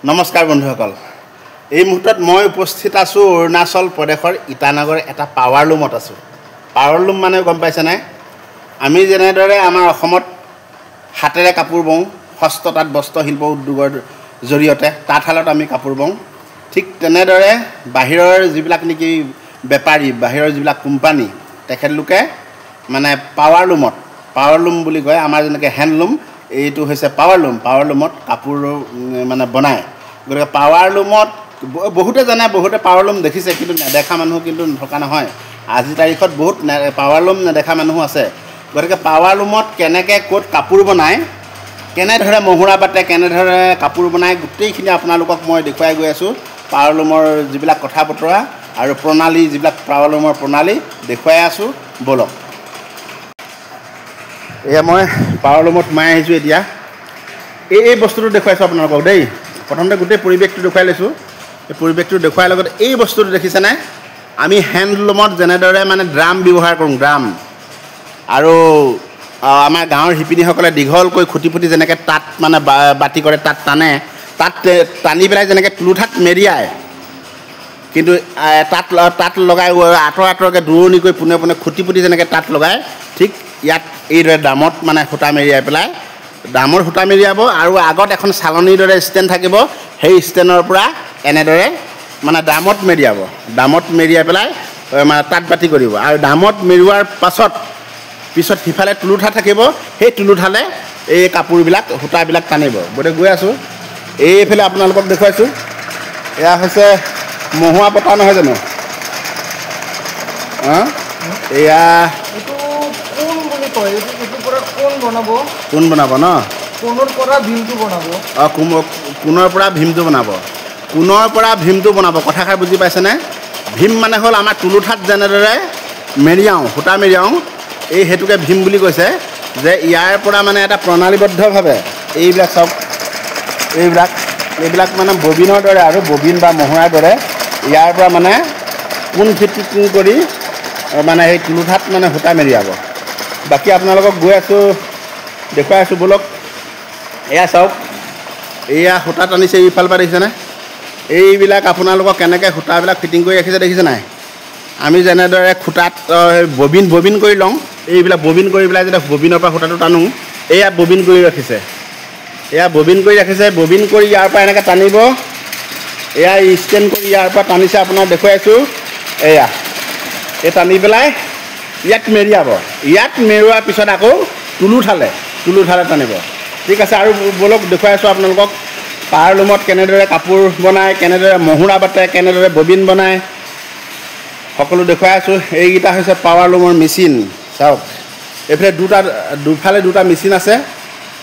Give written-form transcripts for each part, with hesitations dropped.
নমস্কাৰ বন্ধুসকল এই মুহূৰ্তত মই উপস্থিত আছো অৰুণাচল প্ৰদেশৰ ইটানগৰ এটা পাৱাৰ লুমত আছো পাৱাৰ লুম মানে গম পাইছে নাই আমি যেনেদৰে আমাৰ অসমত হাতেৰে কাপোৰ বওঁ হস্ততাঁত বস্ত্ৰ শিল্প উদ্যোগৰ জৰিয়তে তাঁতশালত আমি কাপোৰ বওঁ ঠিক তেনেদৰে বাহিৰৰ যিবিলাক নেকি বেপাৰী বাহিৰৰ যিবিলাক কোম্পানী তেখেতলোকে মানে পাৱাৰ লুম বুলি কয় আমাৰ যেনেকৈ হেণ্ডলুম এইটো হৈছে পাৱাৰ লুমত কাপোৰ মানে বনায় গতিকে পাৱাৰ লুমত বহুতে জানে বহুতে পাৱাৰ লুম দেখিছে কিন্তু নেদেখা মানুহ কিন্তু নথকা নহয় আজি তাৰিখত বহুত পাৱাৰ লুম নেদেখা মানুহ আছে গতিকে পাৱাৰ লুমত কেনেকৈ ক'ত কাপোৰ বনায় কেনেদৰে মহুৰা বাটে কেনেদৰে কাপোৰ বনায় গোটেইখিনি আপোনালোকক মই দেখুৱাই গৈ আছোঁ পাৱাৰ লুমৰ যিবিলাক কথা বতৰা আৰু প্ৰণালী যিবিলাক পাৱাৰ লুমৰ প্ৰণালী দেখুৱাই আছোঁ বলক এয়া মই পাৱাৰ লুমত সোমাই আহিছোঁ এতিয়া এই বস্তুটো দেখুৱাইছোঁ আপোনালোকক দেই প্ৰথমতে গোটেই পৰিৱেশটো দেখুৱাই লৈছোঁ এই পৰিৱেশটো দেখুৱাৰ লগত এই বস্তুটো দেখিছেনে আমি হেণ্ডলুমত যেনেদৰে মানে ড্ৰাম ব্যৱহাৰ কৰোঁ ড্ৰাম আৰু আমাৰ গাঁৱৰ শিপিনীসকলে দীঘলকৈ খুটি ফুটি যেনেকৈ তাঁত মানে বাতি কৰে তাঁত টানি পেলাই যেনেকৈ তুলুঠাত মেৰিয়ায় কিন্তু তাঁত লগাই আঁতৰকৈ দূৰণিকৈ পোনে পোনে খুটি ফুটি যেনেকৈ তাঁত লগায় ঠিক ইয়াত এইদৰে দামত মানে সূতা মেৰিয়াই পেলাই দামৰ সূতা মেৰিয়াব আৰু আগত এখন চালনীৰ দৰে ষ্টেণ্ড থাকিব সেই ষ্টেণ্ডৰ পৰা এনেদৰে মানে দামত মেৰিয়াই পেলাই মানে তাঁত বাতি কৰিব আৰু দামত মেৰুৱাৰ পিছত সিফালে তুলুঠা থাকিব সেই তুলুঠালে এই কাপোৰবিলাক সূতাবিলাক টানিব গতিকে গৈ আছোঁ এইফালে আপোনালোকক দেখুৱাইছোঁ এয়া হৈছে মহুৱা পতা নহয় জানো এয়া কোন বনাব ন কোণৰ পৰা ভীমটো বনাব কথাষাৰ বুজি পাইছেনে ভীম মানে হ'ল আমাৰ তুলুঠাত যেনেদৰে মেৰিয়াওঁ সূতা মেৰিয়াওঁ এই হেতুকে ভীম বুলি কৈছে যে ইয়াৰ পৰা মানে এটা প্ৰণালীবদ্ধভাৱে এইবিলাক চব এইবিলাক মানে ববিনৰ দৰে আৰু ববিন বা মহুৰাৰ দৰে ইয়াৰ পৰা মানে কোন ভিত্তিত কৰি মানে সেই তুলুঠাত মানে সূতা মেৰিয়াব বাকী আপোনালোকক গৈ আছোঁ দেখুৱাই আছোঁ বলক এয়া চাওক এয়া সূতা টানিছে এইফালৰ পৰা দেখিছেনে এইবিলাক আপোনালোকক কেনেকৈ সূতাবিলাক ফিটিং কৰি ৰাখিছে দেখিছে নাই আমি যেনেদৰে খুটাত ববিন কৰি লওঁ এইবিলাক ববিন কৰি পেলাই যেতিয়া ববিনৰ পৰা সূতাটো টানো এয়া ববিন কৰি ৰাখিছে ববিন কৰি ইয়াৰ পৰা এনেকৈ টানিব এয়া ষ্টেণ্ড কৰি ইয়াৰ পৰা টানিছে আপোনাক দেখুৱাইছোঁ এয়া এই টানি পেলাই ইয়াত মেৰিয়াব ইয়াত মেৰুৱাৰ পিছত আকৌ তুলুঠালে টানিব ঠিক আছে আৰু বলক দেখুৱাই আছোঁ আপোনালোকক পাৱাৰ লুমত কেনেদৰে কাপোৰ বনায় কেনেদৰে মহুৰা বাটে কেনেদৰে ববিন বনায় সকলো দেখুৱাই আছোঁ এইকেইটা হৈছে পাৱাৰ লুমৰ মেচিন চাওক এইফালে দুফালে দুটা মেচিন আছে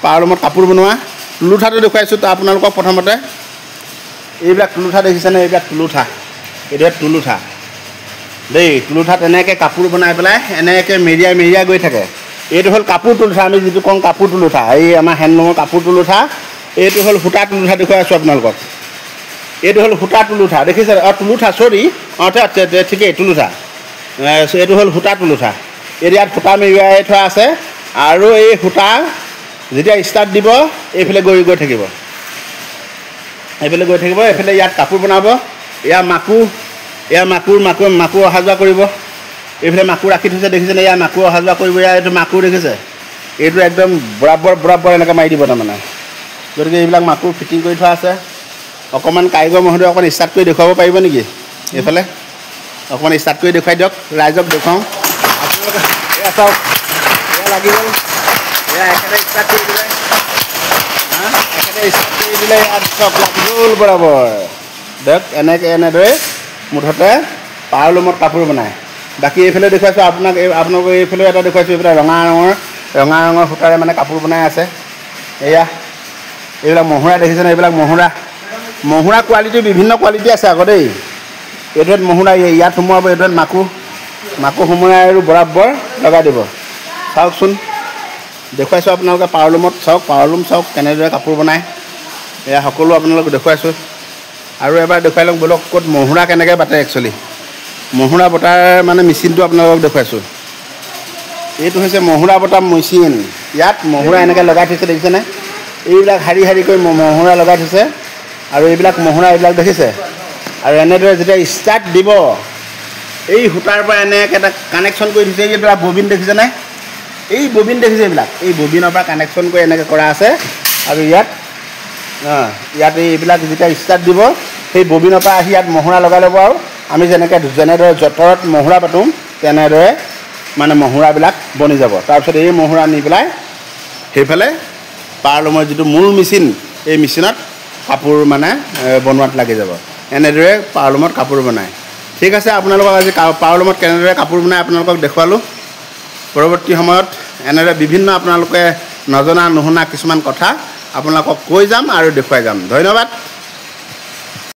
পাৱাৰ লুমত কাপোৰ বনোৱা তুলুঠাটো দেখুৱাইছোঁ তো আপোনালোকক প্ৰথমতে এইবিলাক তুলুঠা দেখিছেনে এইবিলাক এইটো তুলুঠা দেই তুলুঠাত এনেকৈ কাপোৰ বনাই পেলাই এনেকৈ মেৰিয়াই গৈ থাকে এইটো হ'ল কাপোৰ তুলুঠা আমি যিটো কওঁ কাপোৰ তুলুঠা এই আমাৰ হেণ্ডলুমৰ কাপোৰ তুলুঠা এইটো হ'ল সূতা তুলুঠা দেখুৱাই আছোঁ আপোনালোকক এইটো হ'ল সূতা তুলুঠা দেখিছে তুলুঠা ঠিকেই তুলুঠা এইটো হ'ল সূতা তুলুঠা ইয়াত সূতা মেৰিয়াই থোৱা আছে আৰু এই সূতা যেতিয়া ষ্টাৰ্ট দিব এইফালে গৈ থাকিব এইফালে ইয়াত কাপোৰ বনাব এয়া মাকু অহা যোৱা কৰিব এইফালে মাকু ৰাখি থৈছে দেখিছেনে এয়া মাকু অহা যোৱা কৰিব এয়া এইটো মাকু দেখিছে এইটো একদম বৰাবৰ এনেকৈ মাৰি দিব তাৰমানে গতিকে এইবিলাক মাকু ফিটিং কৰি থোৱা আছে অকণমান কাৰিকৰ মহোদয় অকণ ষ্টাৰ্ট কৰি দেখুৱাব পাৰিব নেকি এইফালে অকণমান ষ্টাৰ্ট কৰি দেখুৱাই দিয়ক ৰাইজক দেখুৱাওঁ আপোনালোকে এয়া চাওক এয়া লাগি গ'ল এয়া একেবাৰে ষ্টাৰ্ট কৰি দিলে ইয়াত চব লাগি গ'ল বৰাবৰ দিয়ক এনেদৰে মুঠতে পাৱাৰ লুমত কাপোৰ বনায় বাকী এইফালে দেখুৱাইছোঁ আপোনালোকক এইফালেও এটা দেখুৱাইছোঁ এইফালে ৰঙা ৰঙৰ সূতাৰে মানে কাপোৰ বনাই আছে এয়া এইবিলাক মহুৰা দেখিছেনে এইবিলাক মহুৰা কোৱালিটি বিভিন্ন কোৱালিটি আছে আকৌ দেই এইটোত মহুৰা ইয়াত সোমোৱাব এইটোত মাকু সোমোৱাই আৰু বৰাবৰ লগাই দিব চাওকচোন দেখুৱাইছোঁ আপোনালোকে পাৱাৰ লুমত পাৱাৰ লুম চাওক কেনেদৰে কাপোৰ বনায় এয়া সকলো আপোনালোকক দেখুৱাইছোঁ আৰু এবাৰ দেখুৱাই লওক বলক ক'ত মহুৰা কেনেকৈ বাটে একচুৱেলি মহুৰা বটাৰ মানে মেচিনটো আপোনালোকক দেখুৱাইছোঁ এইটো হৈছে মহুৰা বটা মেচিন ইয়াত মহুৰা এনেকৈ লগাই থৈছে দেখিছেনে এইবিলাক শাৰী শাৰী কৰি মহুৰা লগাই থৈছে আৰু এইবিলাক মহুৰা এইবিলাক দেখিছে আৰু এনেদৰে যেতিয়া ষ্টাৰ্ট দিব এই সূতাৰ পৰা এনেকৈ এটা কানেকশ্যন কৰি দিছে এইবিলাক ববিন দেখিছেনে এই ববিন দেখিছে এইবিলাক এই ববিনৰ পৰা কানেকশ্যন কৰি এনেকৈ কৰা আছে আৰু ইয়াত এইবিলাক যেতিয়া ষ্টাৰ্ট দিব সেই ববিনৰ পৰা আহি ইয়াত মহুৰা লগাই ল'ব আৰু আমি যেনেদৰে যঁতৰত মহুৰা পাতোঁ তেনেদৰে মানে মহুৰাবিলাক বনি যাব তাৰপিছত এই মহুৰা নি পেলাই সেইফালে পাৱাৰলুমৰ যিটো মূল মেচিন এই মেচিনত কাপোৰ মানে বনোৱাত লাগি যাব এনেদৰে পাৱাৰলুমত কাপোৰ বনায় ঠিক আছে আপোনালোকক আজি পাৱাৰলুমত কেনেদৰে কাপোৰ বনায় আপোনালোকক দেখুৱালোঁ পৰৱৰ্তী সময়ত এনেদৰে বিভিন্ন আপোনালোকে নজনা নুশুনা কিছুমান কথা আপোনালোকক কৈ যাম আৰু দেখুৱাই যাম ধন্যবাদ